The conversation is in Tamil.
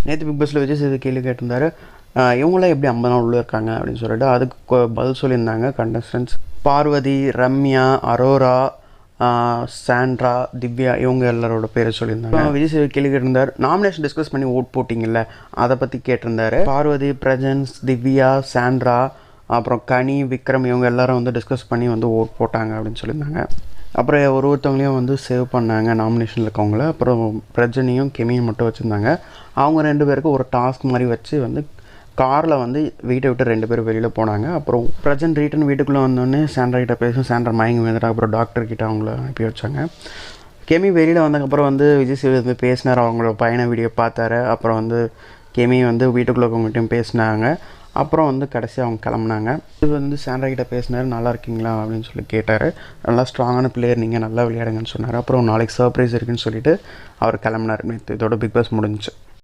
நேற்று பிக் பாஸில் விஜய் சேது கேள்வி கேட்டிருந்தாரு, இவங்களாம் எப்படி 50 நாள் உள்ளே இருக்காங்க அப்படின்னு சொல்லிட்டு. அதுக்கு பதில் சொல்லியிருந்தாங்க கண்டஸ்டன்ஸ். பார்வதி, ரம்யா, அரோரா, சாண்ட்ரா, திவ்யா இவங்க எல்லாரோட பேரை சொல்லியிருந்தாங்க. விஜய் சேது கேள்வி கேட்டிருந்தார், நாமினேஷன் டிஸ்கஸ் பண்ணி ஓட் போட்டிங்கல்ல அதை பற்றி கேட்டிருந்தாரு. பார்வதி, பிரஜன்ஸ், திவ்யா, சாண்ட்ரா, அப்புறம் கனி, விக்ரம் இவங்க எல்லாரும் வந்து டிஸ்கஸ் பண்ணி வந்து ஓட் போட்டாங்க அப்படின்னு சொல்லியிருந்தாங்க. அப்புறம் ஒருத்தவங்களையும் வந்து சேவ் பண்ணாங்க நாமினேஷனில் இருக்கவங்கள. அப்புறம் பிரஜனையும் கெமியும் மட்டும் வச்சுருந்தாங்க. அவங்க 2 பேருக்கு ஒரு டாஸ்க் மாதிரி வச்சு வந்து காரில் வந்து வீட்டை விட்டு 2 பேர் வெளியில் போனாங்க. அப்புறம் பிரஜன் ரிட்டன் வீட்டுக்குள்ளே வந்தோடனே சாண்ட்ரா கிட்ட பேசும். சாண்ட்ரா மயங்கி வந்துட்டாங்க. அப்புறம் டாக்டர்கிட்ட அவங்கள அனுப்பி வச்சாங்க. கெமி வெளியில் வந்ததுக்கப்புறம் வந்து விஜய் சேது வந்து பேசினார், அவங்களோட பையனை வீடியோ பார்த்தாரு. அப்புறம் வந்து கெமி வந்து வீட்டுக்குள்ளே இருக்கவங்ககிட்டையும் பேசினாங்க. அப்புறம் வந்து கடைசி அவங்க கிளம்புனாங்க. இது வந்து சாண்ட்ரா கிட்ட பேசினார், நல்லா இருக்கீங்களா அப்படின்னு சொல்லி கேட்டார். நல்லா ஸ்ட்ராங்கான பிளேயர், நீங்கள் நல்லா விளையாடுங்கன்னு சொன்னார். அப்புறம் நாளைக்கு சர்ப்ரைஸ் இருக்குன்னு சொல்லிட்டு அவர் கிளம்புனார். இதோட பிக் பாஸ் முடிஞ்சிச்சு.